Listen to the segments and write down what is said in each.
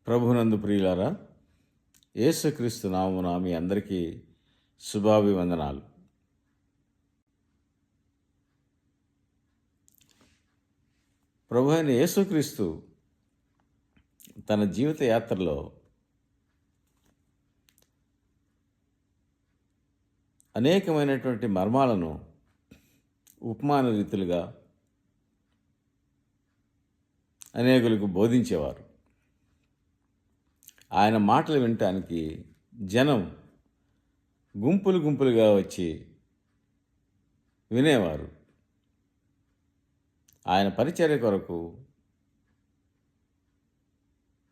ప్రభునందు ప్రియులారా, యేసుక్రీస్తు నామమున మీ అందరికీ శుభాభివందనాలు. ప్రభు అయిన యేసుక్రీస్తు తన జీవిత యాత్రలో అనేకమైనటువంటి మర్మాలను ఉపమాన రీతులుగా అనేకులకు బోధించేవారు. ఆయన మాటలు వినటానికి జనం గుంపులు గుంపులుగా వచ్చి వినేవారు. ఆయన పరిచర్య కొరకు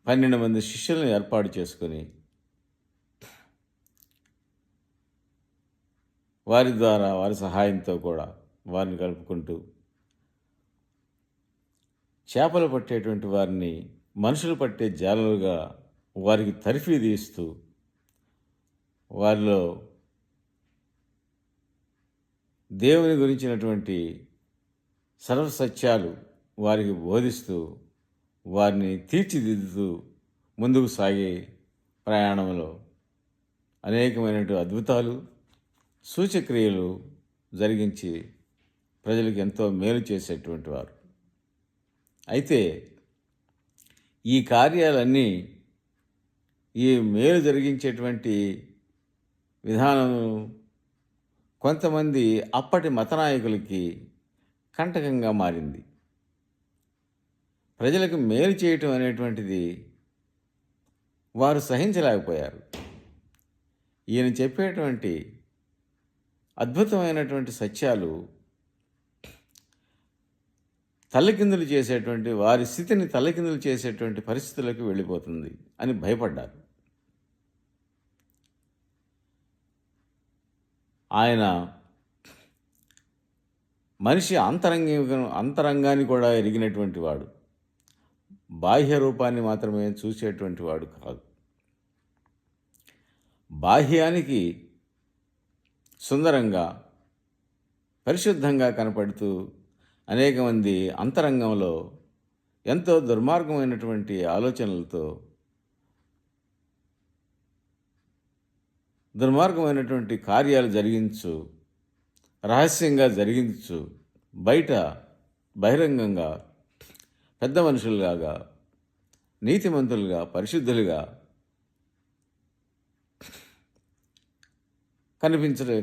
12 మంది శిష్యులను ఏర్పాటు చేసుకుని వారి ద్వారా వారి సహాయంతో కూడా వారిని కలుపుకుంటూ చేపలు పట్టేటువంటి వారిని మనుషులు పట్టే జాలలుగా వారికి తర్ఫీదు ఇస్తూ వారిలో దేవుని గురించినటువంటి సర్వసత్యాలు వారికి బోధిస్తూ వారిని తీర్చిదిద్దుతూ ముందుకు సాగే ప్రయాణంలో అనేకమైనటువంటి అద్భుతాలు సూచక్రియలు జరిగించి ప్రజలకు ఎంతో మేలు చేసేటువంటి వారు. అయితే ఈ కార్యాలన్నీ ఈ మేలు జరిగించేటువంటి విధానం కొంతమంది అప్పటి మత నాయకులకి కంటకంగా మారింది. ప్రజలకు మేలు చేయటం అనేటువంటిది వారు సహించలేకపోయారు. ఈయన చెప్పేటువంటి అద్భుతమైనటువంటి సత్యాలు తల్లకిందులు చేసేటువంటి వారి స్థితిని తల్లకిందులు చేసేటువంటి పరిస్థితులకు వెళ్ళిపోతుంది అని భయపడ్డారు. ఆయన మనిషి అంతరంగాన్ని కూడా ఎరిగినటువంటి వాడు, బాహ్య రూపాన్ని మాత్రమే చూసేటువంటి వాడు కాదు. బాహ్యానికి సుందరంగా పరిశుద్ధంగా కనపడుతూ అనేక మంది అంతరంగంలో ఎంతో దుర్మార్గమైనటువంటి ఆలోచనలతో దుర్మార్గమైనటువంటి కార్యాలు జరిగించు, రహస్యంగా జరిగించు, బయట బహిరంగంగా పెద్ద మనుషులుగా, నీతిమంతులుగా, పరిశుద్ధులుగా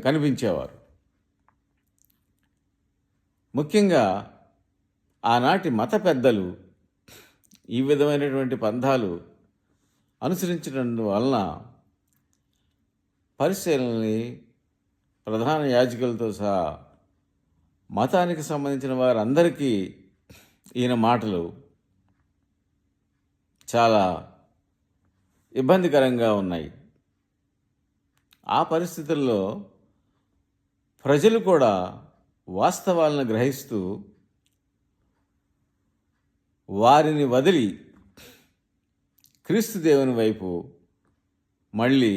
కనిపించేవారు. ముఖ్యంగా ఆనాటి మత పెద్దలు ఈ విధమైనటువంటి పంథాలు అనుసరించడం వలన పరిశీలనని ప్రధాన యాజకులతో సహా మతానికి సంబంధించిన వారందరికీ ఈయన మాటలు చాలా ఇబ్బందికరంగా ఉన్నాయి. ఆ పరిస్థితుల్లో ప్రజలు కూడా వాస్తవాలను గ్రహిస్తూ వారిని వదిలి క్రీస్తు దేవుని వైపు మళ్ళీ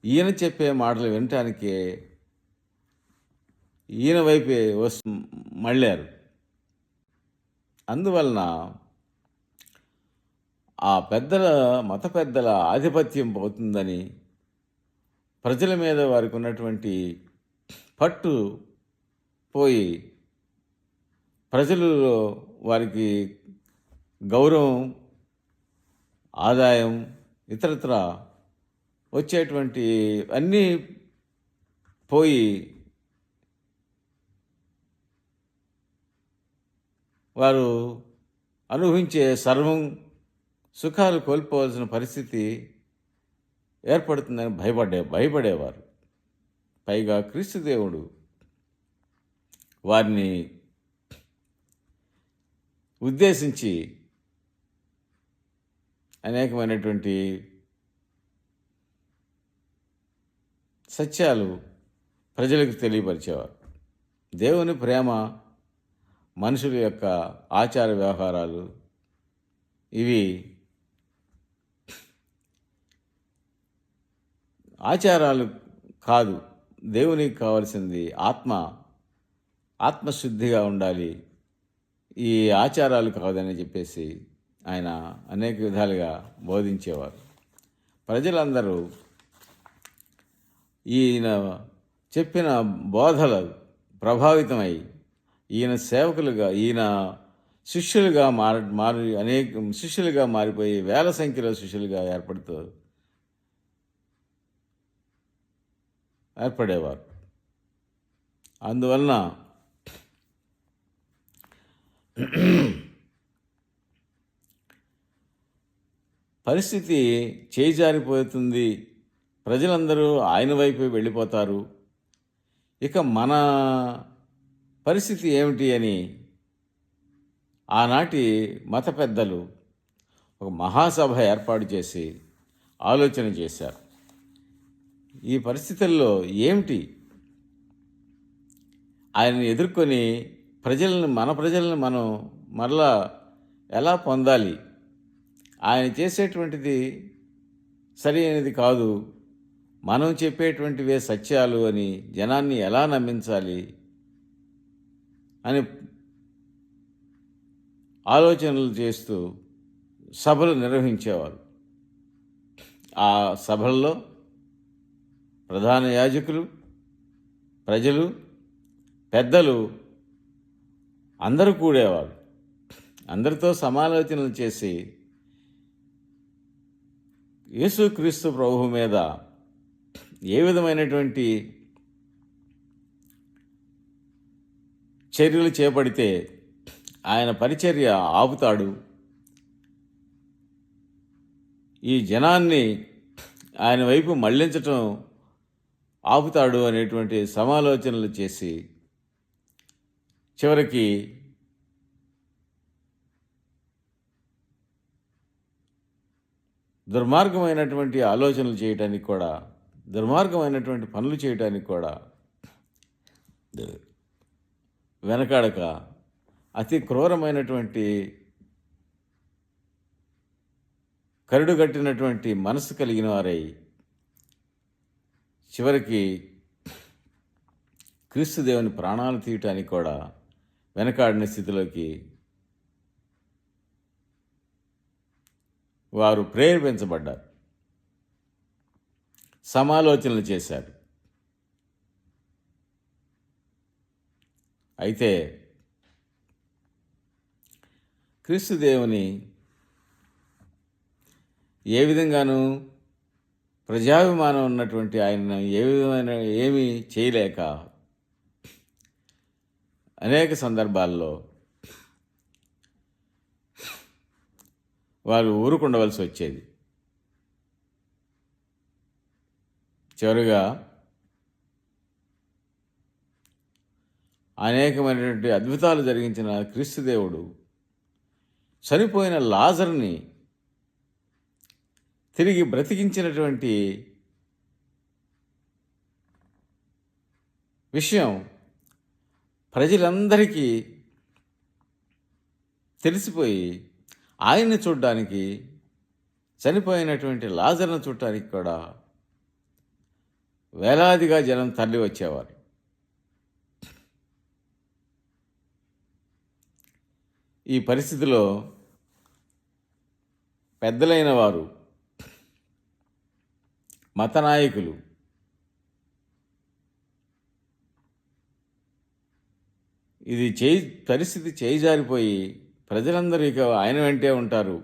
ఈయన చెప్పే మాటలు వినటానికే ఈయన వైపే మళ్ళారు. అందువలన ఆ మత పెద్దల ఆధిపత్యం పోతుందని, ప్రజల మీద వారికి ఉన్నటువంటి పట్టు పోయి ప్రజలలో వారికి గౌరవం, ఆదాయం, ఇతరత్ర వచ్చేటువంటి అన్నీ పోయి వారు అనుభవించే సర్వం సుఖాలు కోల్పోవాల్సిన పరిస్థితి ఏర్పడుతుందని భయపడేవారు. పైగా క్రీస్తు దేవుడు వారిని ఉద్దేశించి అనేకమైనటువంటి సత్యాలు ప్రజలకు తెలియపరిచేవారు. దేవుని ప్రేమ, మనుషుల యొక్క ఆచార వ్యవహారాలు ఇవి ఆచారాలు కాదు, దేవునికి కావాల్సింది ఆత్మశుద్ధిగా ఉండాలి, ఈ ఆచారాలు కాదని చెప్పేసి ఆయన అనేక విధాలుగా బోధించేవారు. ప్రజలందరూ ఈయన చెప్పిన బోధలు ప్రభావితమై ఈయన శిష్యులుగా అనేక శిష్యులుగా మారిపోయి వేల సంఖ్యలో శిష్యులుగా ఏర్పడేవారు. అందువలన పరిస్థితి చేజారిపోతుంది. ప్రజలందరూ ఆయన వైపే వెళ్ళిపోతారు. ఇక మన పరిస్థితి ఏమిటి అని ఆనాటి మత పెద్దలు ఒక మహాసభ ఏర్పాటు చేసి ఆలోచన చేశారు. ఈ పరిస్థితుల్లో ఏమిటి ఆయన్ని ఎదుర్కొని మన ప్రజలను మనం మరలా ఎలా పొందాలి? ఆయన చేసేటువంటిది సరి అయినది కాదు, మనం చెప్పేటువంటివే సత్యాలు అని జనాన్ని ఎలా నమ్మించాలి అని ఆలోచనలు చేస్తూ సభలు నిర్వహించేవారు. ఆ సభల్లో ప్రధాన యాజకులు, ప్రజలు, పెద్దలు అందరూ కూడేవారు. అందరితో సమాలోచనలు చేసి యేసుక్రీస్తు ప్రభువు మీద ఏ విధమైనటువంటి చర్యలు చేపడితే ఆయన పరిచర్య ఆపుతాడు, ఈ జనాన్ని ఆయన వైపు మళ్లించటం ఆపుతాడు అనేటువంటి సమాలోచనలు చేసి చివరికి దుర్మార్గమైనటువంటి ఆలోచనలు చేయటానికి కూడా, దుర్మార్గమైనటువంటి పనులు చేయటానికి కూడా వెనకాడక అతి క్రూరమైనటువంటి కరుడుగట్టినటువంటి మనసు కలిగిన వారై చివరికి క్రీస్తు దేవుని ప్రాణాలు తీయటానికి కూడా వెనకాడిన స్థితిలోకి వారు ప్రేరేపించబడ్డారు, సమాలోచనలు చేశారు. అయితే క్రీస్తు దేవుని ఏ విధంగానూ ప్రజాభిమానం ఉన్నటువంటి ఆయన ఏమీ చేయలేక అనేక సందర్భాల్లో వారు ఊరుకుండవలసి వచ్చేది. చివరిగా అనేకమైనటువంటి అద్భుతాలు జరిగించిన క్రీస్తు దేవుడు చనిపోయిన లాజరుని తిరిగి బ్రతికించినటువంటి విషయం ప్రజలందరికీ తెలిసిపోయి ఆయన్ని చూడడానికి, చనిపోయినటువంటి లాజరును చూడటానికి కూడా వేలాదిగా జనం తరలి వచ్చేవారు. ఈ పరిస్థితిలో పెద్దలైన వారు, మత నాయకులు పరిస్థితి చేయిజారిపోయి ప్రజలందరూ ఇక ఆయన వెంటే ఉంటారు,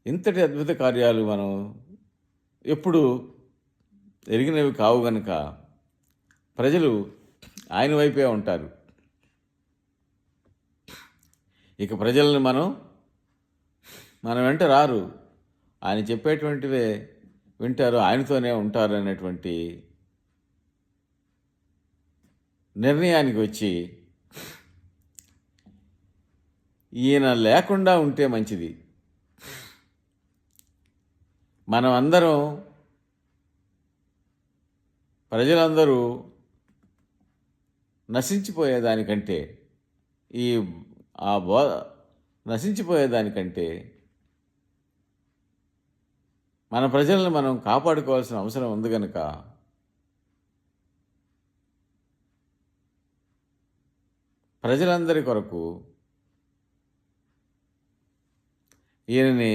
ఇంతటి అద్భుత కార్యాలు మనం ఎప్పుడు ఎరిగినవి కావు గనుక ప్రజలు ఆయన వైపే ఉంటారు, ఇక ప్రజలను మన వెంట రారు, ఆయన చెప్పేటువంటివే వింటారు, ఆయనతోనే ఉంటారు అనేటువంటి నిర్ణయానికి వచ్చి ఈయన లేకుండా ఉంటే మంచిది, మనం అందరం ప్రజలందరూ నశించిపోయేదానికంటే నశించిపోయేదానికంటే మన ప్రజలను మనం కాపాడుకోవాల్సిన అవసరం ఉంది కనుక ప్రజలందరి కొరకు ఈయనని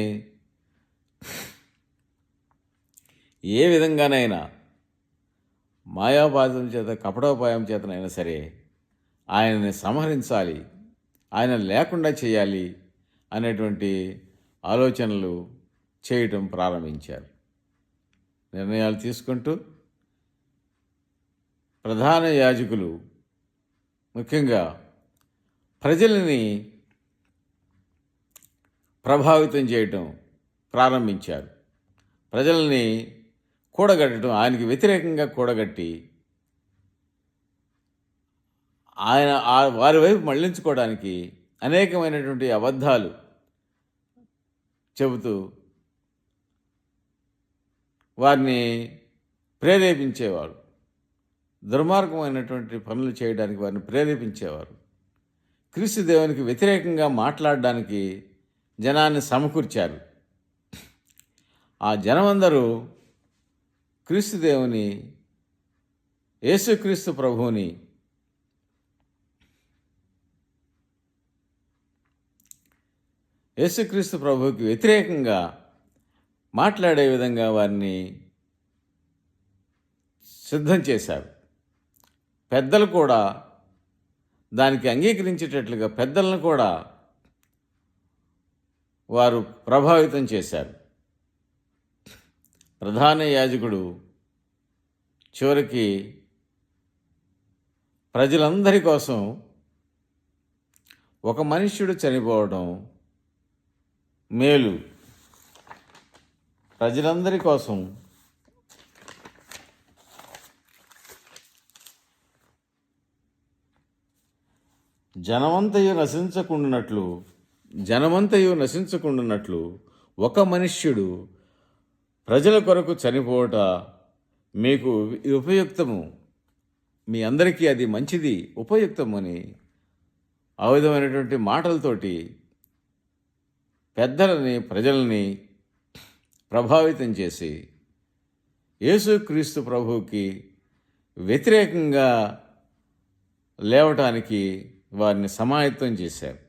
ఏ విధంగానైనా మాయాపాదం చేత కపటోపాయం చేతనైనా సరే ఆయనని సంహరించాలి, ఆయన లేకుండా చేయాలి అనేటువంటి ఆలోచనలు చేయటం ప్రారంభించారు. నిర్ణయాలు తీసుకుంటూ ప్రధాన యాజకులు ముఖ్యంగా ప్రజలని ప్రభావితం చేయటం ప్రారంభించారు. ప్రజల్ని కూడగట్టడం, ఆయనకి వ్యతిరేకంగా కూడగట్టి వారి వైపు మళ్లించుకోవడానికి అనేకమైనటువంటి అబద్ధాలు చెబుతూ వారిని ప్రేరేపించేవారు. దుర్మార్గమైనటువంటి పనులు చేయడానికి వారిని ప్రేరేపించేవారు. క్రీస్తు దేవునికి వ్యతిరేకంగా మాట్లాడడానికి జనాన్ని సమకూర్చారు. ఆ జనమందరూ క్రీస్తు దేవుని, యేసుక్రీస్తు ప్రభువుని యేసుక్రీస్తు ప్రభువుకి వ్యతిరేకంగా మాట్లాడే విధంగా వారిని సిద్ధం చేశారు. పెద్దలు కూడా దానికి అంగీకరించేటట్లుగా పెద్దలను కూడా వారు ప్రభావితం చేశారు. ప్రధాన యాజకుడు చివరికి ప్రజలందరి కోసం ఒక మనుష్యుడు చనిపోవడం మేలు, ప్రజలందరి కోసం జనమంతయు నశించకుండానట్లు ఒక మనుష్యుడు ప్రజల కొరకు చనిపోవట మీకు ఉపయుక్తము, మీ అందరికీ అది మంచిది, ఉపయుక్తము అని ఆ విధమైనటువంటి మాటలతోటి పెద్దలని, ప్రజల్ని ప్రభావితం చేసి యేసుక్రీస్తు ప్రభువుకి వ్యతిరేకంగా లేవటానికి వారిని సమాయత్తం చేశారు.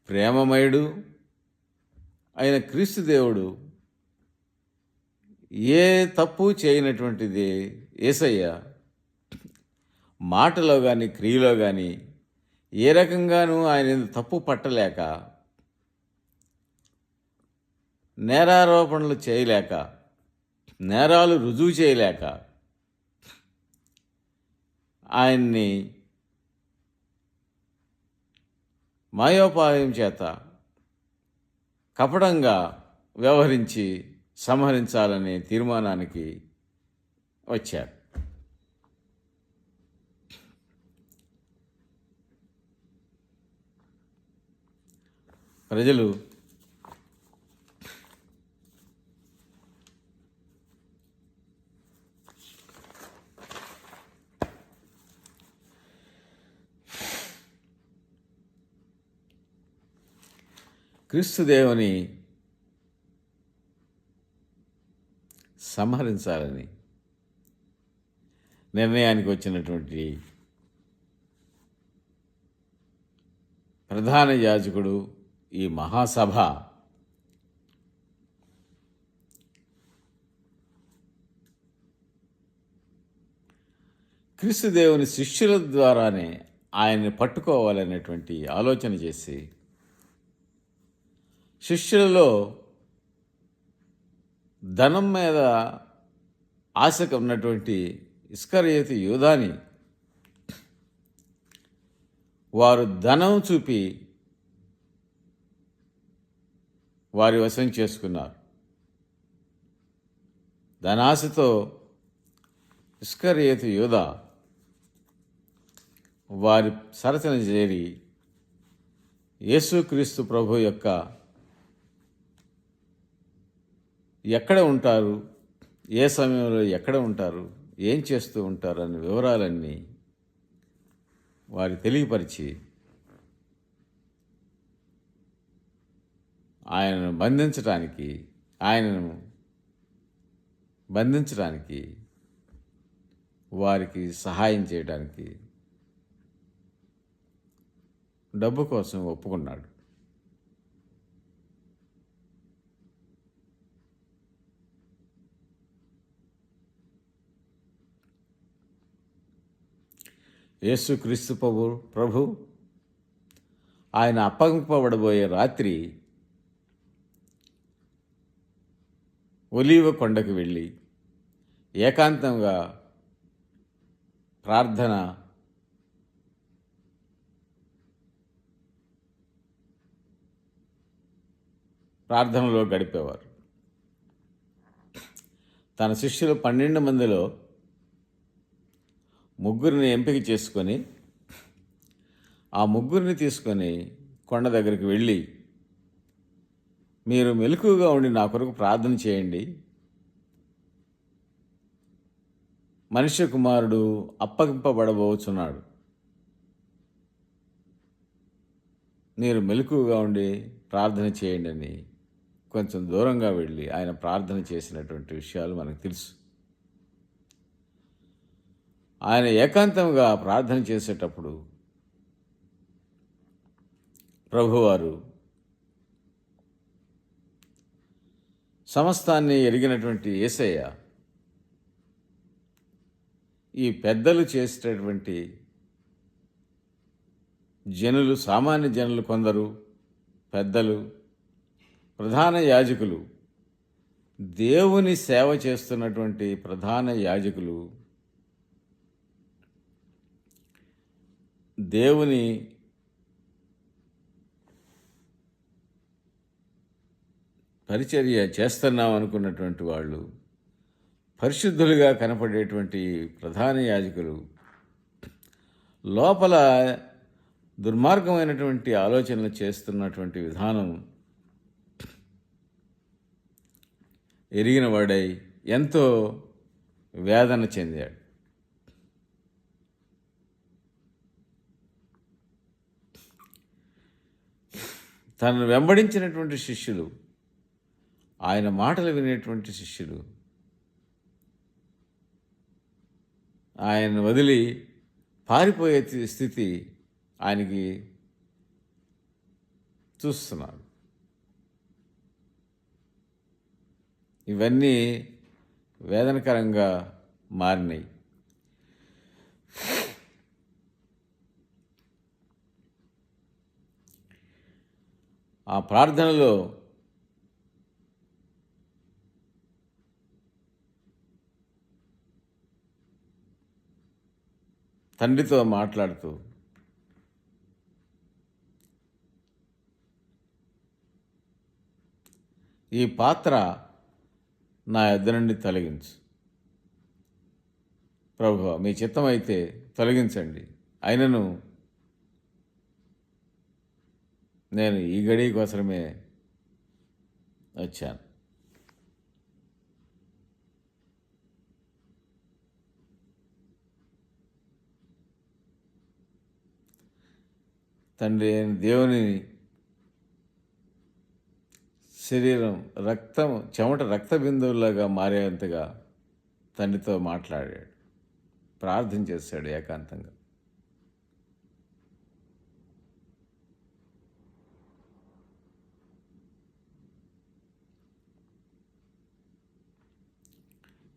ప్రేమమయుడు అయిన క్రీస్తు దేవుడు ఏ తప్పు చేయనటువంటిది యేసయ్య మాటలో కానీ క్రియలో కానీ ఏ రకంగానూ ఆయన తప్పు పట్టలేక, నేరారోపణలు చేయలేక, నేరాలు రుజువు చేయలేక ఆయన్ని మాయోపాయం చేత కపటంగా వ్యవహరించి సంహరించాలనే తీర్మానానికి వచ్చారు. ప్రజలు క్రీస్తు దేవుని సంహరించాలని నిర్ణయానికి వచ్చినటువంటి ప్రధాన యాజకుడు, ఈ మహాసభ క్రీస్తు దేవుని శిష్యుల ద్వారానే ఆయన్ని పట్టుకోవాలనేటువంటి ఆలోచన చేసి శిష్యులలో ధనం మీద ఆశకు ఉన్నటువంటి ఇస్కరియోతు యూదాని వారు ధనం చూపి వారి వశం చేసుకున్నారు. ధనాశతో ఇస్కరియోతు యూదా వారి సరసన చేరి యేసుక్రీస్తు ప్రభు యొక్క ఎక్కడ ఉంటారు, ఏ సమయంలో ఎక్కడ ఉంటారు, ఏం చేస్తూ ఉంటారు అనే వివరాలన్నీ వారి తెలియపరిచి ఆయనను బంధించడానికి వారికి సహాయం చేయడానికి డబ్బు కోసం ఒప్పుకున్నాడు. యేసుక్రీస్తు ప్రభు ఆయన అప్పగింపబడబోయే రాత్రి ఒలీవ కొండకు వెళ్ళి ఏకాంతంగా ప్రార్థనలో గడిపేవారు. తన శిష్యులు 12 మందిలో ముగ్గురిని ఎంపిక చేసుకొని ఆ ముగ్గురిని తీసుకొని కొండ దగ్గరికి వెళ్ళి, మీరు మెలకువగా ఉండి నా కొరకు ప్రార్థన చేయండి, మనుష్య కుమారుడు అప్పగింపబడబోచున్నాడు, మీరు మెలకువగా ఉండి ప్రార్థన చేయండి అని కొంచెం దూరంగా వెళ్ళి ఆయన ప్రార్థన చేసినటువంటి విషయాలు మనకు తెలుసు. ఆయన ఏకాంతంగా ప్రార్థన చేసేటప్పుడు ప్రభువారు సమస్తాన్ని ఎరిగినటువంటి యేసయ్య ఈ పెద్దలు చేసేటటువంటి జనులు, సామాన్య జనులు కొందరు, పెద్దలు, ప్రధాన యాజకులు, దేవుని సేవ చేస్తున్నటువంటి ప్రధాన యాజకులు దేవుని పరిచర్య చేస్తున్నాం అనుకున్నటువంటి వాళ్ళు, పరిశుద్ధులుగా కనపడేటువంటి ప్రధాన యాజకులు లోపల దుర్మార్గమైనటువంటి ఆలోచనలు చేస్తున్నటువంటి విధానం ఎరిగిన వాడై ఎంతో వేదన చెందాడు. తనను వెంబడించినటువంటి శిష్యులు, ఆయన మాటలు వినేటువంటి శిష్యులు ఆయన్ని వదిలి పారిపోయే స్థితి ఆయనకి చూస్తున్నారు. ఇవన్నీ వేదనకరంగా మారినాయి. ఆ ప్రార్థనలో తండ్రితో మాట్లాడుతూ ఈ పాత్ర నా యొద్ద నుండి తొలగించు ప్రభువా, మీ చిత్తమైతే తొలగించండి, అయినను నేను ఈ గడి కోసమే వచ్చాను. తండ్రి అయిన దేవుని శరీరం చెమట రక్త బిందువులాగా మారేంతగా తండ్రితో మాట్లాడాడు, ప్రార్థన చేశాడు ఏకాంతంగా.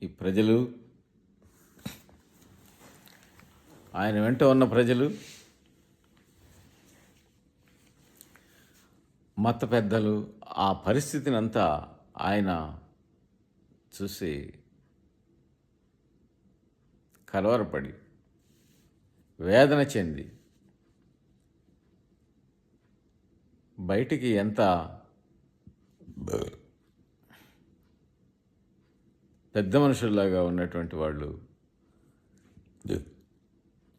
ఈ ప్రజలు, ఆయన వెంట ఉన్న ప్రజలు, మత పెద్దలు ఆ పరిస్థితిని అంతా ఆయన చూసి కలవరపడి వేదన చెంది బయటికి ఎంత పెద్ద మనుషుల్లాగా ఉన్నటువంటి వాళ్ళు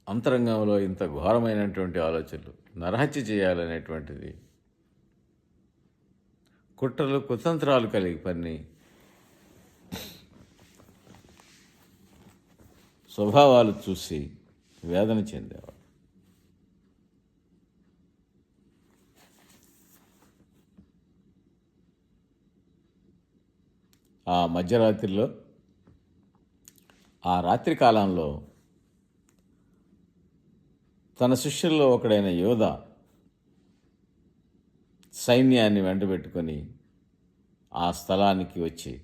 అంతరంగంలో ఇంత ఘోరమైనటువంటి ఆలోచనలు, నరహత్య చేయాలనేటువంటిది, కుట్రలు కుతంత్రాలు కలిగి పన్ని స్వభావాలు చూసి వేదన చెందేవాడు. ఆ మధ్యరాత్రిలో, ఆ రాత్రి కాలంలో తన శిష్యుల్లో ఒకడైన యోధ సైన్యాన్ని వెంటబెట్టుకొని ఆ స్థలానికి వచ్చి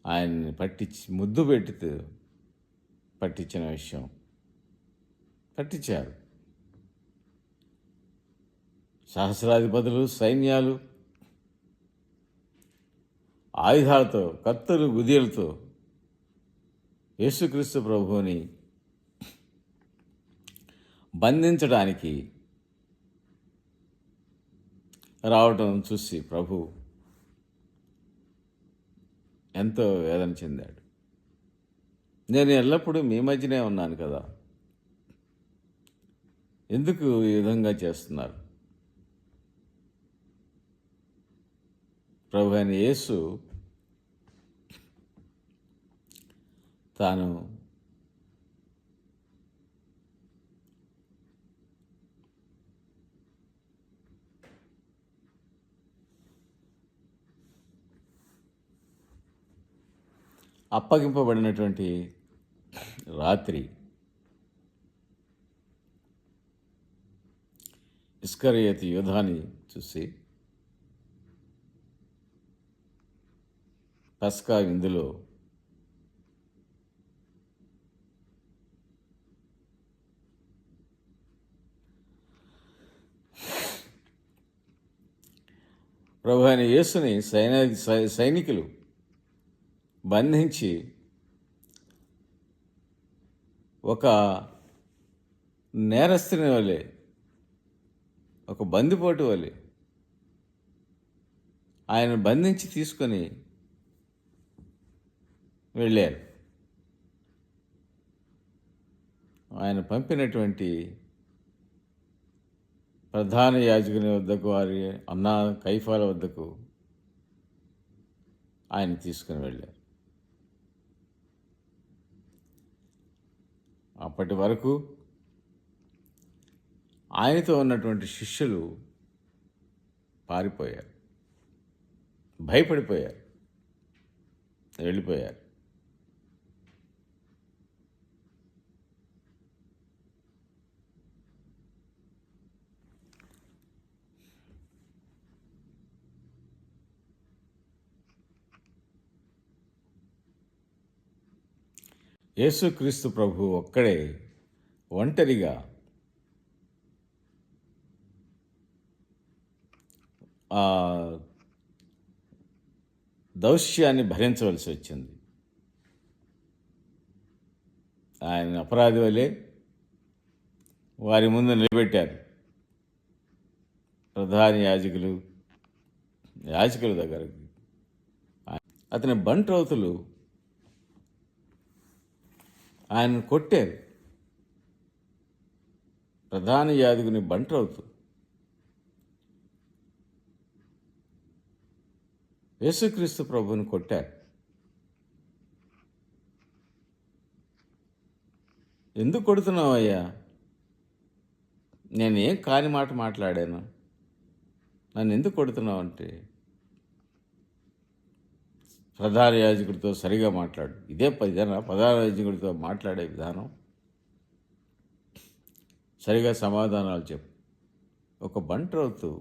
ఆయన్ని ముద్దు పెట్టి పట్టించిన విషయం పట్టించారు. సహస్రాధిపతులు, సైన్యాలు, ఆయుధాలతో, కత్తులు, గుదియలతో యేసుక్రీస్తు ప్రభువుని బంధించడానికి రావటం చూసి ప్రభు ఎంతో వేదన చెందాడు. నేను ఎల్లప్పుడూ మీ మధ్యనే ఉన్నాను కదా, ఎందుకు ఈ విధంగా చేస్తున్నారు? ప్రభు అయిన యేసు తాను అప్పగింపబడినటువంటి రాత్రి ఇస్కరియోతు యూదాని చూసి పస్కా విందులో ప్రభు అయిన యేసుని సైనికులు బంధించి ఒక నేరస్తుని వలె, ఒక బందిపోటు వలె ఆయన బంధించి తీసుకొని వెళ్ళారు. ఆయన పంపినటువంటి ప్రధాన యాజకుని వద్దకు, వారి అన్న కైఫాల వద్దకు ఆయన తీసుకుని వెళ్ళారు. అప్పటి వరకు ఆయనతో ఉన్నటువంటి శిష్యులు పారిపోయారు, భయపడిపోయారు, వెళ్ళిపోయారు. యేసుక్రీస్తు ప్రభు ఒక్కడే ఒంటరిగా ఆ దౌష్యాన్ని భరించవలసి వచ్చింది. ఆయన అపరాధి వలె వారి ముందు నిలబెట్టారు ప్రధాన యాజకుల దగ్గరికి. అతని బంట్రౌతులు ఆయన కొట్టారు. ప్రధాన యాజకుని బంట్రౌతు యేసుక్రీస్తు ప్రభువుని కొట్టారు. ఎందుకు కొడుతున్నావయ్యా? నేనేం కాని మాట మాట్లాడాను, నన్ను ఎందుకు కొడుతున్నావు అంటే, ప్రధాన యాజకుడితో సరిగా మాట్లాడు. ఇదే ప్రధాన యాజకుడితో మాట్లాడే విధానం. సరిగా సమాధానాలు చెప్పు. ఒక బంట్రౌతు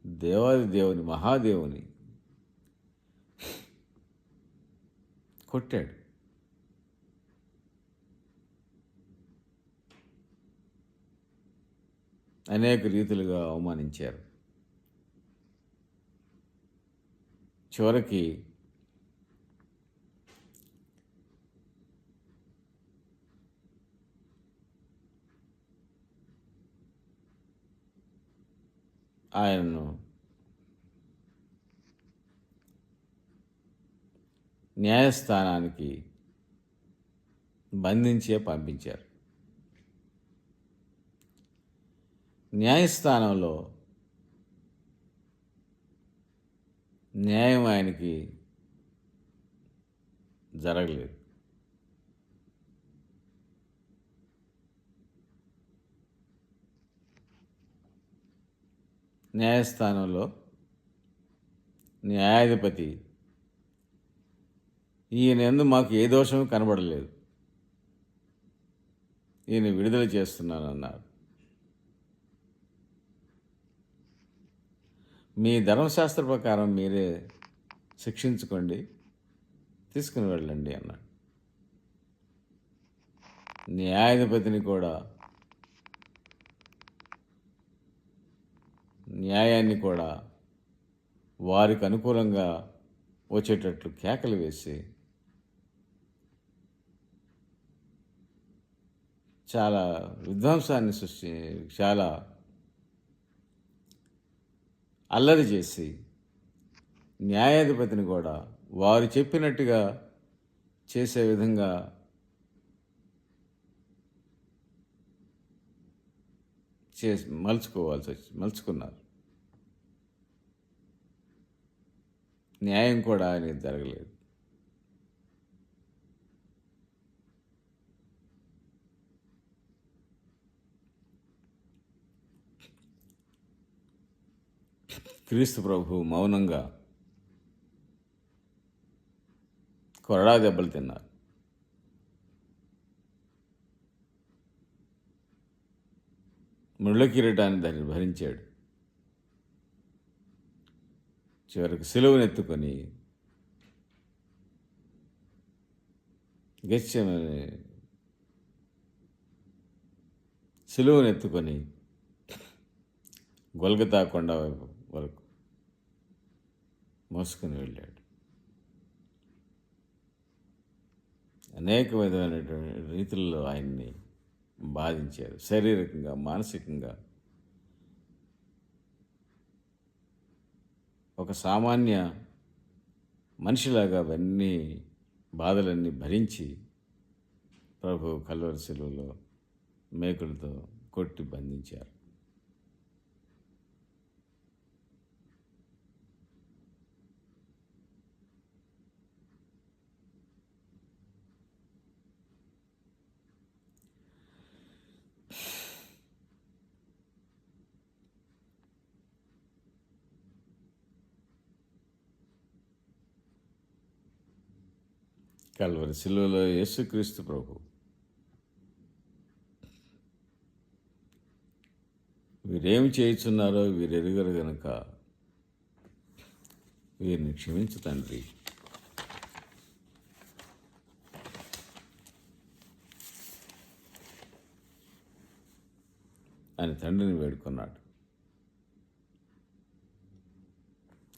దేవాది దేవుని, మహాదేవుని కొట్టాడు. అనేక రీతులుగా అవమానించారు. చివరికి ఆయనను న్యాయస్థానానికి బంధించే పంపించారు. న్యాయస్థానంలో న్యాయం ఆయనకి జరగలేదు. న్యాయస్థానంలో న్యాయాధిపతి ఈయన యందు మాకు ఏ దోషం కనబడలేదు, ఈయన విడుదల చేస్తున్నానన్నారు. మీ ధర్మశాస్త్ర ప్రకారం మీరే శిక్షించుకోండి, తీసుకుని వెళ్ళండి అన్నాడు. న్యాయాధిపతిని కూడా, న్యాయాన్ని కూడా వారికి అనుకూలంగా వచ్చేటట్లు కేకలు వేసి చాలా విధ్వంసాన్ని చాలా అల్లరి చేసి న్యాయాధిపతిని కూడా వారు చెప్పినట్టుగా చేసే విధంగా మలుచుకున్నారు. న్యాయం కూడా ఆయనకి జరగలేదు. క్రీస్తు ప్రభు మౌనంగా కొరడా దెబ్బలు తిన్నారు. ముళ్ళ కిరీటాన్ని దాన్ని భరించాడు. చివరికి సిలువనెత్తుకొని గెత్సేమనే సిలువనెత్తుకొని గొల్గతా కొండ వరకు మోసుకొని వెళ్ళాడు. అనేక విధమైనటువంటి రీతుల్లో ఆయన్ని బాధించారు, శారీరకంగా, మానసికంగా. ఒక సామాన్య మనిషిలాగా అవన్నీ బాధలన్నీ భరించి ప్రభు కల్వరి శిలువలో మేకులతో కొట్టి బంధించారు. కల్వరి శిలువలో యేసుక్రీస్తు ప్రభు వీరేమి చేయుచున్నారో వీరెరుగరు గనుక వీరిని క్షమించు తండ్రి అని తండ్రిని వేడుకున్నాడు.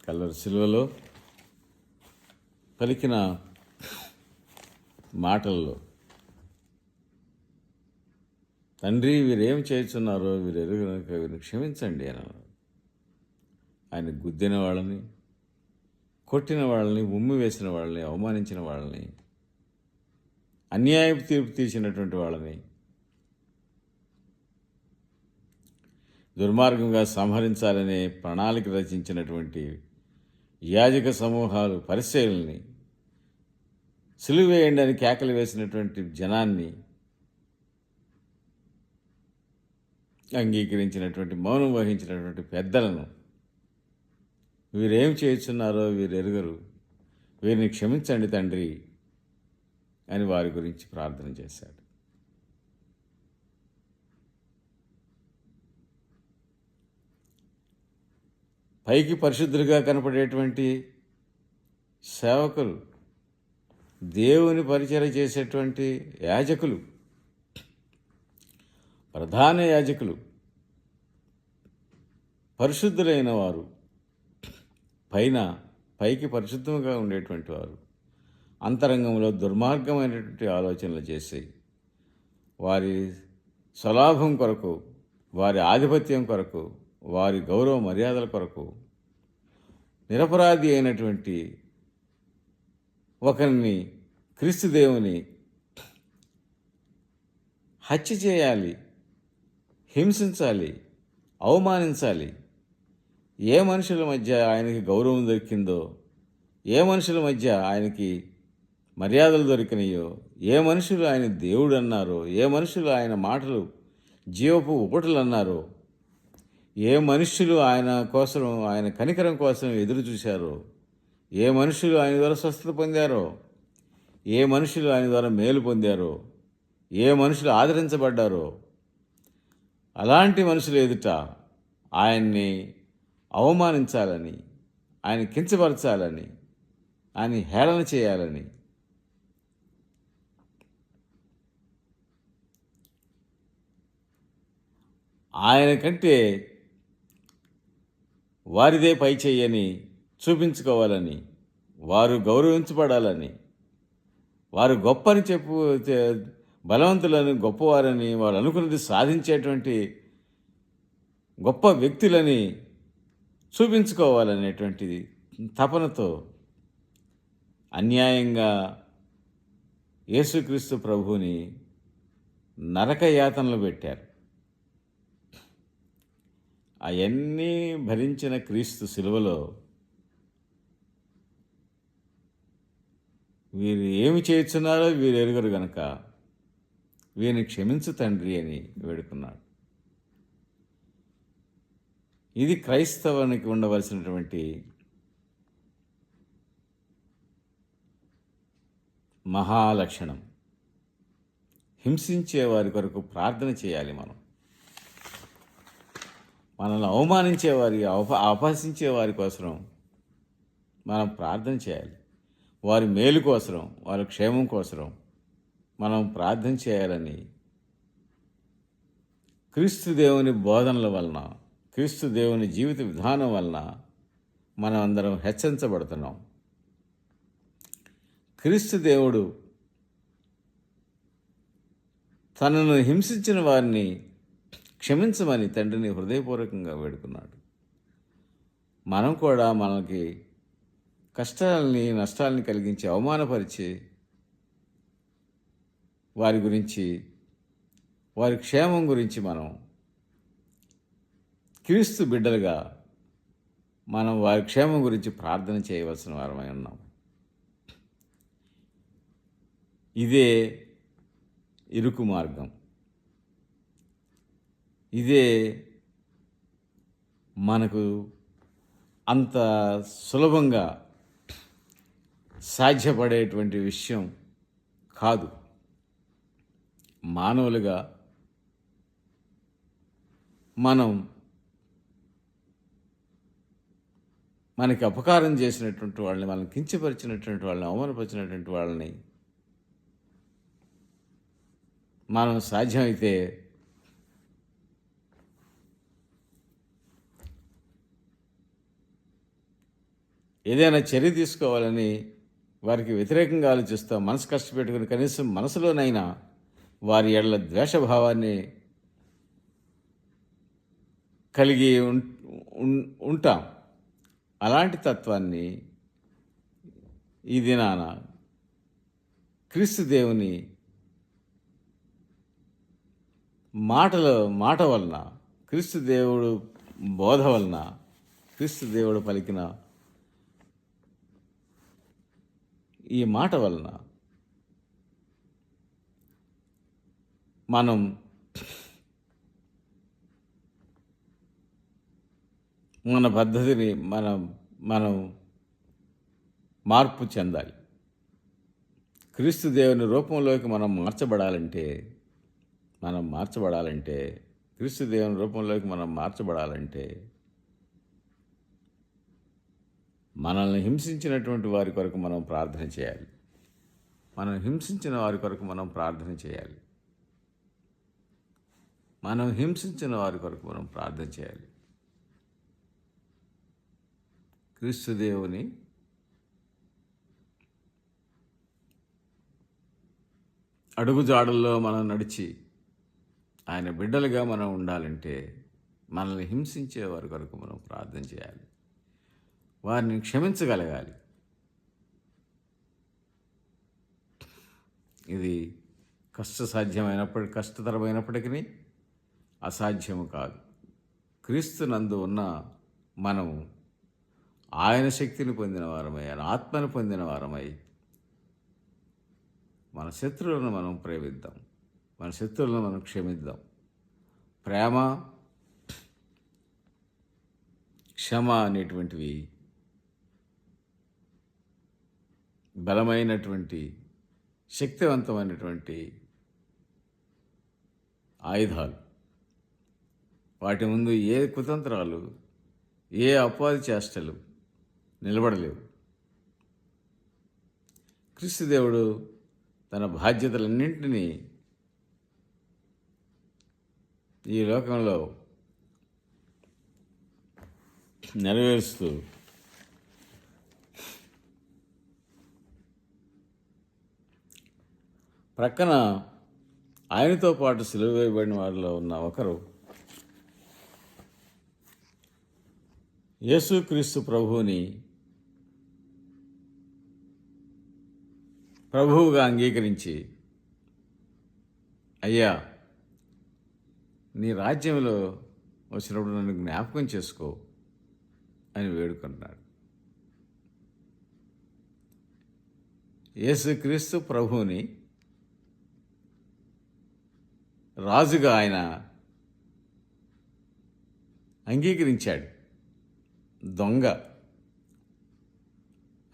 కల్వరి శిలువలో పలికిన మాటల్లో తండ్రి వీరేం చేస్తున్నారో వీరెరుగు కనుక వీరిని క్షమించండి అన్నారు. ఆయన గుద్దిన వాళ్ళని, కొట్టిన వాళ్ళని, ఉమ్మి వేసిన వాళ్ళని, అవమానించిన వాళ్ళని, అన్యాయపు తీర్పు తీర్చినటువంటి వాళ్ళని, దుర్మార్గంగా సంహరించాలనే ప్రణాళిక రచించినటువంటి యాజక సమూహాలు, పరిచయుల్ని, సిలువ వేయండి అని కేకలు వేసినటువంటి జనాన్ని అంగీకరించినటువంటి, మౌనం వహించినటువంటి పెద్దలను వీరేం చేస్తున్నారో వీరెరుగరు, వీరిని క్షమించండి తండ్రి అని వారి గురించి ప్రార్థన చేశాడు. పైకి పరిశుద్ధులుగా కనపడేటువంటి సేవకులు, దేవుని పరిచయం చేసేటువంటి యాజకులు, ప్రధాన యాజకులు, పరిశుద్ధులైన వారు, పైకి పరిశుద్ధంగా ఉండేటువంటి వారు అంతరంగంలో దుర్మార్గమైనటువంటి ఆలోచనలు చేసి వారి స్వలాభం కొరకు, వారి ఆధిపత్యం కొరకు, వారి గౌరవ మర్యాదల కొరకు నిరపరాధి అయినటువంటి ఒకరిని, క్రీస్తు దేవుని హత్య చేయాలి, హింసించాలి, అవమానించాలి. ఏ మనుషుల మధ్య ఆయనకి గౌరవం దొరికిందో, ఏ మనుషుల మధ్య ఆయనకి మర్యాదలు దొరికినాయో, ఏ మనుషులు ఆయన దేవుడు అన్నారో, ఏ మనుషులు ఆయన మాటలు జీవపు ఊటలు అన్నారో, ఏ మనుషులు ఆయన కోసం, ఆయన కనికరం కోసం ఎదురు చూశారో, ఏ మనుషులు ఆయన ద్వారా స్వస్థత పొందారో, ఏ మనుషులు ఆయన ద్వారా మేలు పొందారో, ఏ మనుషులు ఆదరించబడ్డారో, అలాంటి మనుషులు ఎదుట ఆయన్ని అవమానించాలని, ఆయన కించపరచాలని, ఆయన హేళన చేయాలని, ఆయన కంటే వారిదే పై చెయ్యని చూపించుకోవాలని, వారు గౌరవించబడాలని, వారు గొప్పని బలవంతులని, గొప్పవారని, వారు అనుకున్నది సాధించేటువంటి గొప్ప వ్యక్తులని చూపించుకోవాలనేటువంటిది తపనతో అన్యాయంగా యేసుక్రీస్తు ప్రభువుని నరకయాతనలు పెట్టారు. అవన్నీ భరించిన క్రీస్తు శిలువలో వీరు ఏమి చేస్తున్నారో వీరు ఎరుగరు గనక వీరిని క్షమించు తండ్రి అని వేడుకున్నాడు. ఇది క్రైస్తవానికి ఉండవలసినటువంటి మహాలక్షణం. హింసించే వారి కొరకు ప్రార్థన చేయాలి. మనల్ని అవమానించే వారి అపహసించే వారి కోసం మనం ప్రార్థన చేయాలి. వారి మేలు కోసం, వారి క్షేమం కోసం మనం ప్రార్థన చేయాలని క్రీస్తు దేవుని బోధనల వలన, క్రీస్తు దేవుని జీవిత విధానం వలన మనం అందరం హెచ్చరించబడుతున్నాం. క్రీస్తు దేవుడు తనను హింసించిన వారిని క్షమించమని తండ్రిని హృదయపూర్వకంగా వేడుకున్నాడు. మనం కూడా మనకి కష్టాలని, నష్టాలని కలిగించి అవమానపరిచి వారి గురించి, వారి క్షేమం గురించి మనం క్రీస్తు బిడ్డలుగా మనం వారి క్షేమం గురించి ప్రార్థన చేయవలసిన వారమై ఉన్నాం. ఇదే ఇరుకు మార్గం. ఇదే మనకు అంత సులభంగా సాధ్యపడేటువంటి విషయం కాదు. మానవులుగా మనకి అపకారం చేసినటువంటి వాళ్ళని, మనల్ని కించపరిచినటువంటి వాళ్ళని, అవమానపరిచినటువంటి వాళ్ళని మనం సాధ్యమైతే ఏదైనా చర్య తీసుకోవాలని వారికి వ్యతిరేకంగా ఆలోచిస్తాం. మనసు కష్టపెట్టుకుని కనీసం మనసులోనైనా వారి ఎడల ద్వేషభావాన్ని కలిగి ఉంటాం. అలాంటి తత్వాన్ని ఈ దినాన క్రీస్తు దేవుని మాట వలన, క్రీస్తు దేవుడు బోధ వలన, క్రీస్తు దేవుడు పలికిన ఈ మాట వలన మనం మన పద్ధతిని మనం మార్పు చెందాలి. క్రీస్తు దేవుని రూపంలోకి మనం మార్చబడాలంటే, క్రీస్తు దేవుని రూపంలోకి మనం మార్చబడాలంటే మనల్ని హింసించినటువంటి వారి కొరకు మనం ప్రార్థన చేయాలి. మనం హింసించిన వారి కొరకు మనం ప్రార్థన చేయాలి. మనం హింసించిన వారి కొరకు మనం ప్రార్థన చేయాలి. క్రీస్తు దేవుని అడుగుజాడల్లో మనం నడిచి ఆయన బిడ్డలుగా మనం ఉండాలంటే మనల్ని హింసించే వారి కొరకు మనం ప్రార్థన చేయాలి. వారిని క్షమించగలగాలి. ఇది కష్టతరమైనప్పటికీ అసాధ్యము కాదు. క్రీస్తు నందు ఉన్న మనము ఆయన శక్తిని పొందిన వారమై, ఆయన ఆత్మను పొందిన వారమై మన శత్రువులను మనం ప్రేమిద్దాం, మన శత్రువులను మనం క్షమిద్దాం. ప్రేమ, క్షమ అనేటువంటివి బలమైనటువంటి, శక్తివంతమైనటువంటి ఆయుధాలు. వాటి ముందు ఏ కుతంత్రాలు, ఏ అపవాది చేష్టలు నిలబడలేవు. క్రీస్తు దేవుడు తన బాధ్యతలన్నింటినీ ఈ లోకంలో నెరవేరుస్తూ ప్రక్కన ఆయనతో పాటు సిలువ వేయబడిన వారిలో ఉన్న ఒకరు యేసుక్రీస్తు ప్రభువుని ప్రభువుగా అంగీకరించి, అయ్యా నీ రాజ్యంలో వచ్చినప్పుడు నన్ను జ్ఞాపకం చేసుకో అని వేడుకుంటున్నాడు. యేసుక్రీస్తు ప్రభువుని రాజుగా ఆయన అంగీకరించాడు. దొంగ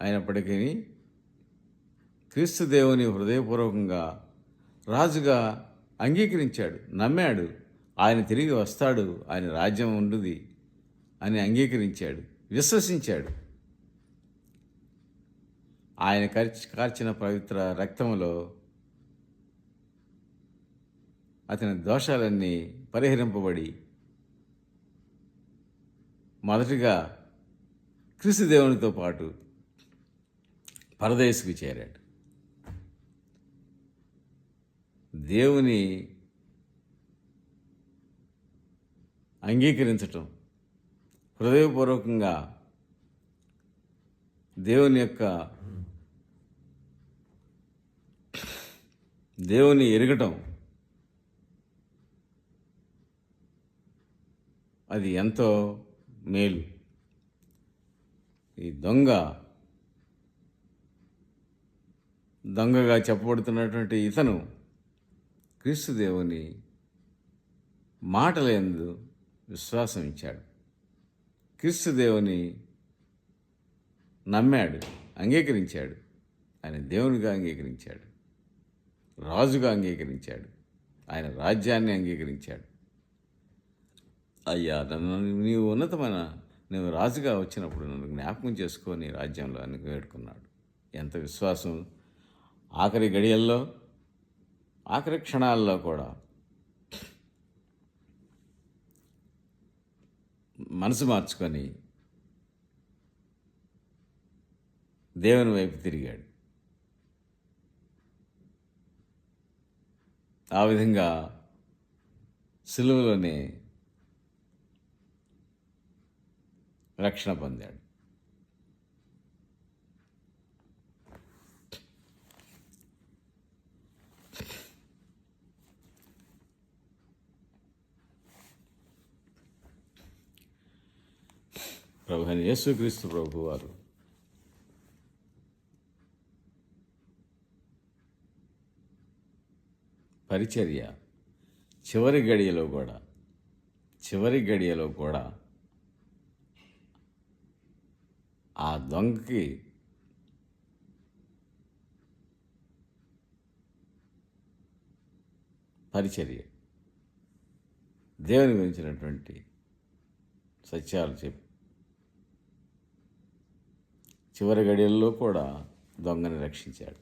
అయినప్పటికీ క్రీస్తు దేవుని హృదయపూర్వకంగా రాజుగా అంగీకరించాడు, నమ్మాడు. ఆయన తిరిగి వస్తాడు, ఆయన రాజ్యం ఉండుది అని అంగీకరించాడు, విశ్వసించాడు. ఆయన కార్చిన పవిత్ర రక్తంలో అతని దోషాలన్నీ పరిహరింపబడి మొదటిగా క్రీస్తు దేవునితో పాటు పరదేశుకు చేరాడు. దేవుని అంగీకరించటం, హృదయపూర్వకంగా దేవుని ఎరగటం, అది ఎంతో మేలు. ఈ దొంగగా చెప్పబడుతున్నటువంటి ఇతను క్రీస్తు దేవుని మాటలందు విశ్వాసం ఇచ్చాడు, క్రీస్తు దేవుని నమ్మాడు, అంగీకరించాడు. ఆయన దేవునిగా అంగీకరించాడు, రాజుగా అంగీకరించాడు, ఆయన రాజ్యాన్ని అంగీకరించాడు. అయ్యా నీవు నువ్వు రాజుగా వచ్చినప్పుడు నన్ను జ్ఞాపకం చేసుకొని రాజ్యంలో అని వేడుకున్నాడు. ఎంత విశ్వాసం! ఆఖరి గడియల్లో, ఆఖరి క్షణాల్లో కూడా మనసు మార్చుకొని దేవుని వైపు తిరిగాడు. ఆ విధంగా సిలువలోనే రక్షణ పొందాడు. ప్రభువైన యేసుక్రీస్తు ప్రభు వారు పరిచర్య చివరి గడియలో కూడా ఆ దొంగకి పరిచర్య, దేవుని గురించినటువంటి సత్యాలు చెప్పి చివరి గడియల్లో కూడా దొంగని రక్షించాడు.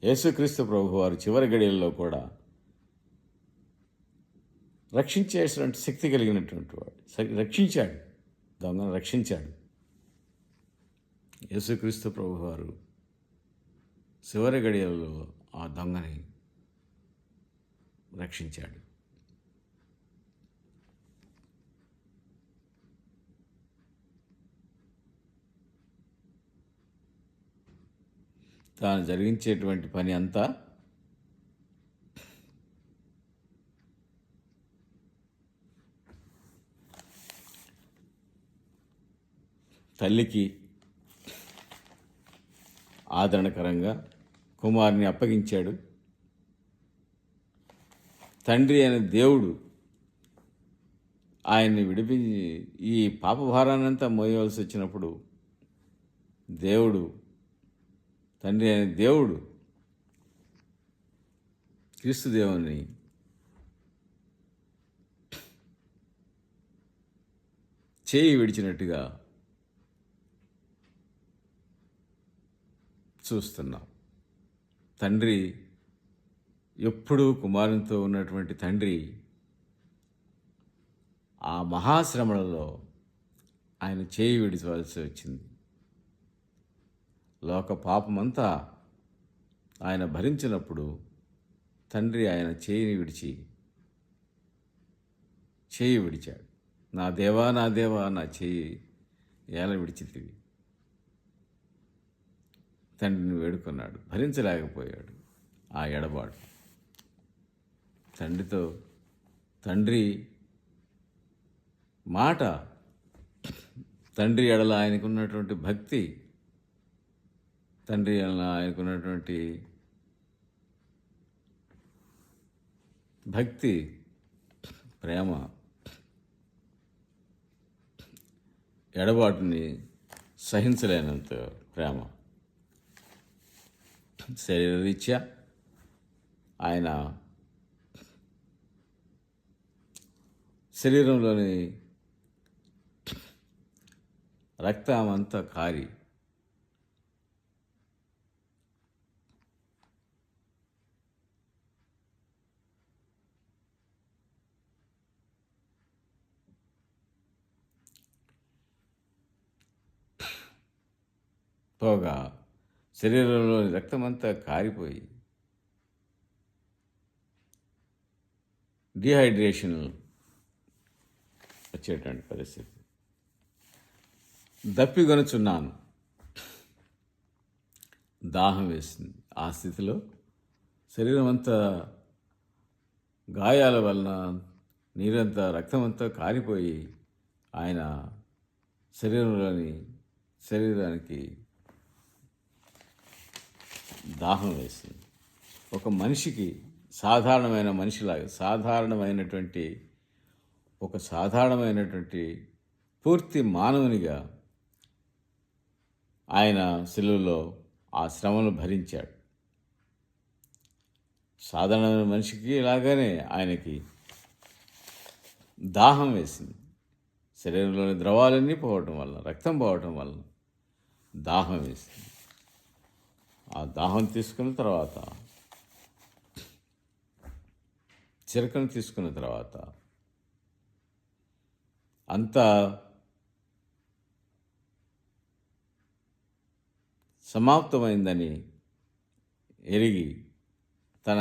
యేసుక్రీస్తు ప్రభు వారు చివరి గడియల్లో కూడా రక్షించేసినటువంటి శక్తి కలిగినటువంటి వాడు, రక్షించాడు, దొంగను రక్షించాడు. యేసుక్రీస్తు ప్రభు వారు చివరి గడియల్లో ఆ దొంగని రక్షించాడు. తాను జరిగించేటువంటి పని అంతా తల్లికి ఆదరణకరంగా కుమారుని అప్పగించాడు. తండ్రి అయిన దేవుడు ఆయన్ని విడిపించి ఈ పాపభారాన్నంతా మోయవలసి వచ్చినప్పుడు తండ్రి అయిన దేవుడు క్రీస్తు దేవుని చేయి విడిచినట్టుగా చూస్తున్నాం. తండ్రి ఎప్పుడూ కుమారునితో ఉన్నటువంటి తండ్రి ఆ మహాశ్రమలలో ఆయన చేయి విడిచవలసి వచ్చింది. లోక పాపమంతా ఆయన భరించినప్పుడు తండ్రి ఆయన చేయి విడిచాడు. నా దేవా నా దేవా నా చేయి ఏల విడిచితివి. తండ్రిని వేడుకున్నాడు, భరించలేకపోయాడు ఆ ఎడబాటు. తండ్రి మాట, తండ్రి ఎడల ఆయనకున్నటువంటి భక్తి, తండ్రి ఎడల ఆయనకున్నటువంటి ప్రేమ, ఎడబాటుని సహించలేనంత ప్రేమ. శరీరరీత్యా ఆయన శరీరంలోని రక్తమంతా కారి పోగా శరీరంలోని రక్తమంతా కారిపోయి డీహైడ్రేషన్ వచ్చేటువంటి పరిస్థితి. దప్పిగొనుచున్నాను, దాహం వేసింది. ఆ స్థితిలో శరీరం అంతా గాయాల వలన నీరంతా రక్తమంతా కారిపోయి ఆయన శరీరానికి దాహం వేసింది. ఒక మనిషికి సాధారణమైన మనిషిలాగా సాధారణమైనటువంటి పూర్తి మానవునిగా ఆయన శిలువలో ఆ శ్రమను భరించాడు. సాధారణమైన మనిషికి లాగానే ఆయనకి దాహం వేసింది. శరీరంలోని ద్రవాలన్నీ పోవటం వల్ల, రక్తం పోవటం వల్ల దాహం వేసింది. ఆ దాహం తీసుకున్న తర్వాత, చిరకను తీసుకున్న తర్వాత అంతా సమాప్తమైందని ఎరిగి తన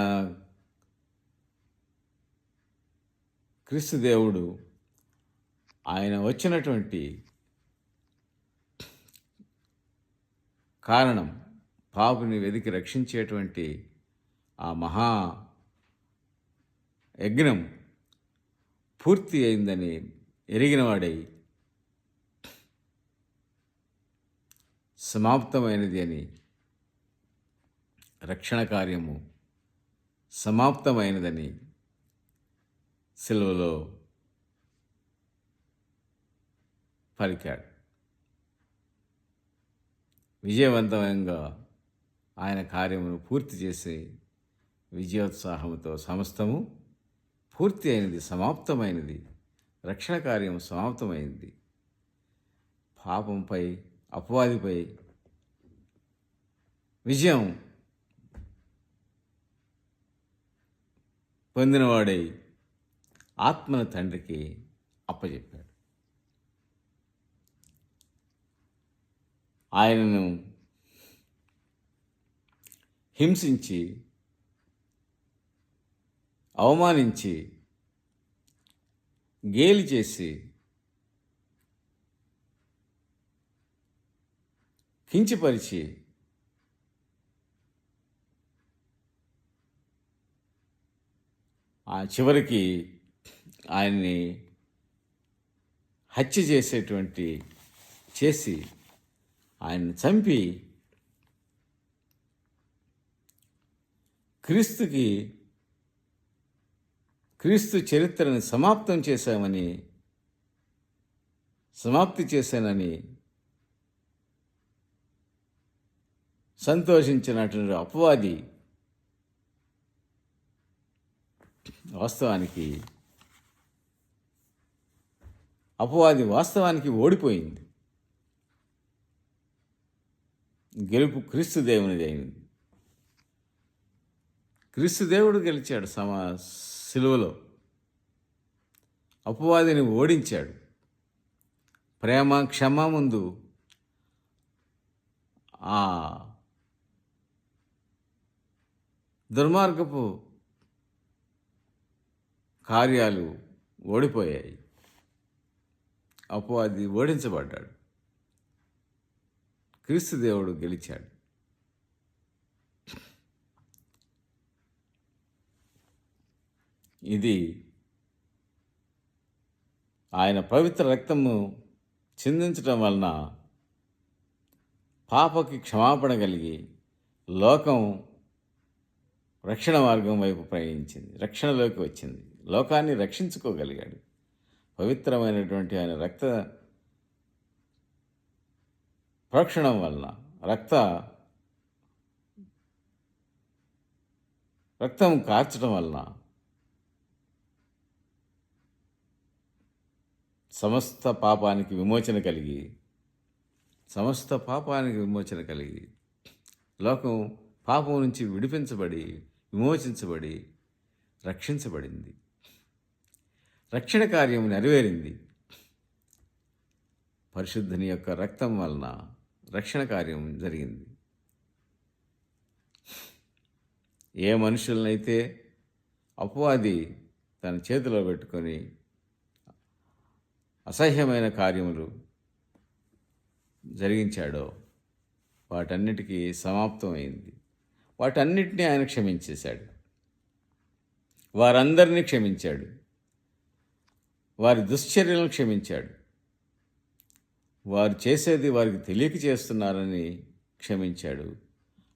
క్రీస్తు దేవుడు ఆయన వచ్చినటువంటి కారణం, పాపుని వెదికి రక్షించేటువంటి ఆ మహా యజ్ఞం పూర్తి అయిందని ఎరిగినవాడై సమాప్తమైనది అని, రక్షణ కార్యము సమాప్తమైనదని సిలువలో పలికాడు. విజయవంతంగా ఆయన కార్యమును పూర్తి చేసి విజయోత్సాహంతో సమస్తము పూర్తి అయినది, సమాప్తమైనది, రక్షణ కార్యం సమాప్తమైంది. పాపంపై, అపవాదిపై విజయం పొందినవాడై ఆత్మను తండ్రికి అప్పచెప్పాడు. ఆయనను హింసించి, అవమానించి, గేలి చేసి, కించపరిచి, ఆ చివరికి ఆయన్ని హత్య చేసి ఆయన్ని చంపి క్రీస్తు చరిత్రను సమాప్తి చేశానని సంతోషించినటువంటి అపవాది వాస్తవానికి అపవాది వాస్తవానికి ఓడిపోయింది. గెలుపు క్రీస్తు దేవునిది అయింది. క్రీస్తు దేవుడు గెలిచాడు సిలువలో. అపవాదిని ఓడించాడు. ప్రేమ క్షమ ముందు ఆ దుర్మార్గపు కార్యాలు ఓడిపోయాయి. అపవాది ఓడించబడ్డాడు. క్రీస్తు దేవుడు గెలిచాడు. ఇది ఆయన పవిత్ర రక్తము చిందించటం వలన పాపకి క్షమాపణ కలిగి లోకం రక్షణ మార్గం వైపు ప్రయాణించింది, రక్షణలోకి వచ్చింది, లోకాన్ని రక్షించుకోగలిగాడు. పవిత్రమైనటువంటి ఆయన రక్త ప్రోక్షణం వలన రక్తం కార్చడం వలన సమస్త పాపానికి విమోచన కలిగి లోకం పాపం నుంచి విమోచించబడి రక్షించబడింది. రక్షణ కార్యం నెరవేరింది. పరిశుద్ధుని యొక్క రక్తం వలన రక్షణ కార్యం జరిగింది. ఏ మనుషులనైతే అపవాది తన చేతిలో పెట్టుకొని అసహ్యమైన కార్యములు జరిగించాడో వాటన్నిటికీ సమాప్తమైంది. వాటన్నిటినీ ఆయన క్షమించేశాడు. వారందరినీ క్షమించాడు. వారి దుశ్చర్యలను క్షమించాడు. వారు చేసేది వారికి తెలియక చేస్తున్నారని క్షమించాడు.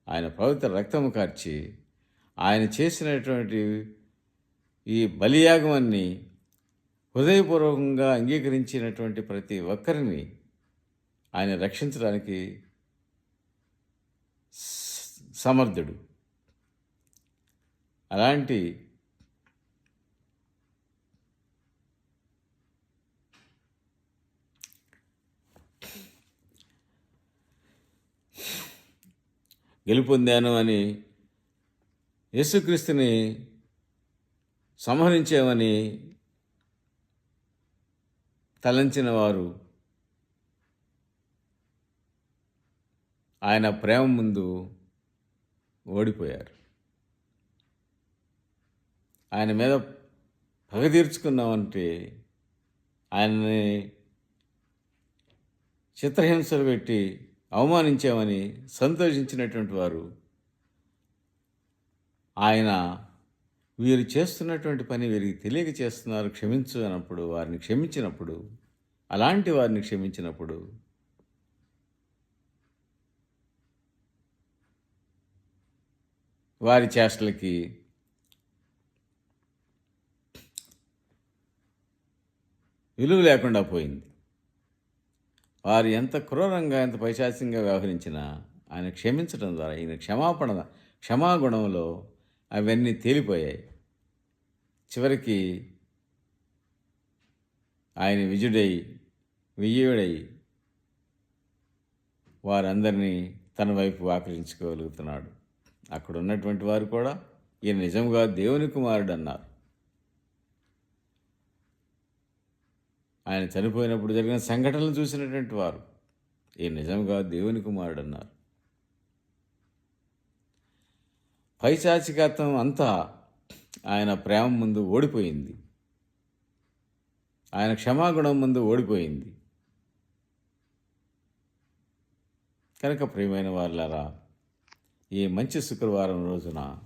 ఆయన పవిత్ర రక్తము కార్చి ఆయన చేసినటువంటి ఈ బలియాగమాన్ని హృదయపూర్వకంగా అంగీకరించినటువంటి ప్రతి ఒక్కరిని ఆయన రక్షించడానికి సమర్థుడు. అలాంటి గెలుపొందాను అని యేసుక్రీస్తుని సంహరించామని తలంచిన వారు ఆయన ప్రేమ ముందు ఓడిపోయారు. ఆయన మీద పగ తీర్చుకున్నామంటే, ఆయన్ని చిత్రహింసలు పెట్టి అవమానించామని సంతోషించినటువంటి వారు ఆయన వీరు చేస్తున్నటువంటి పని వీరికి తెలియక చేస్తున్నారు, క్షమించు అన్నప్పుడు వారిని క్షమించినప్పుడు, అలాంటి వారిని క్షమించినప్పుడు వారి చేష్టలకి విలువ లేకుండా పోయింది. వారు ఎంత క్రూరంగా ఎంత పైశాచ్యంగా వ్యవహరించినా ఆయన క్షమించడం ద్వారా ఈయన క్షమాగుణంలో అవన్నీ తేలిపోయాయి. చివరికి ఆయన విజయుడై వారందరినీ తన వైపు ఆకర్షించుకోగలుగుతున్నాడు. అక్కడ ఉన్నటువంటి వారు కూడా ఈయన నిజంగా దేవుని కుమారుడు అన్నారు. ఆయన చనిపోయినప్పుడు జరిగిన సంఘటనలు చూసినటువంటి వారు ఈయన నిజంగా దేవుని కుమారుడు అన్నారు. పైశాచికత్వం అంతా ఆయన ప్రేమ ముందు ఓడిపోయింది. ఆయన క్షమాగుణం ముందు ఓడిపోయింది. కనుక ప్రియమైన వారులారా, ఈ మంచి శుక్రవారం రోజున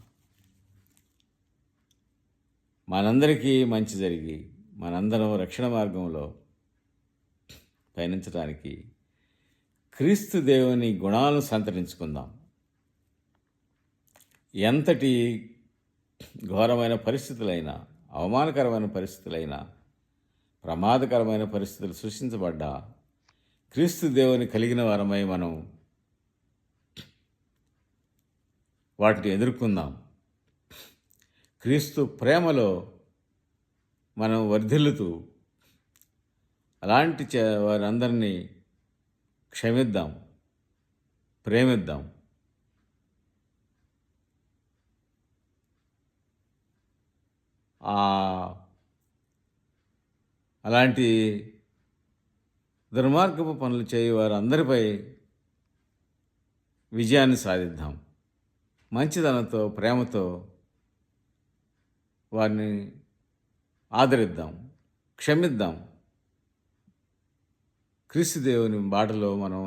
మనందరికీ మంచి జరిగి మనందరం రక్షణ మార్గంలో పయనించడానికి క్రీస్తు దేవుని గుణాలను సంతరించుకుందాం. ఎంతటి ఘోరమైన పరిస్థితులైనా, అవమానకరమైన పరిస్థితులైనా, ప్రమాదకరమైన పరిస్థితులు సృష్టించబడ్డా క్రీస్తు దేవుని కలిగిన వారమై మనం వాటిని ఎదుర్కొందాం. క్రీస్తు ప్రేమలో మనం వర్ధిల్లుతూ అలాంటి వారందరినీ క్షమిద్దాం, ప్రేమిద్దాం. ఆ అలాంటి దుర్మార్గపు పనులు చేయు వారందరిపై విజయాన్ని సాధిద్దాం. మంచితనంతో, ప్రేమతో వారిని ఆదరిద్దాం, క్షమిద్దాం. క్రీస్తు దేవుని బాటలో మనం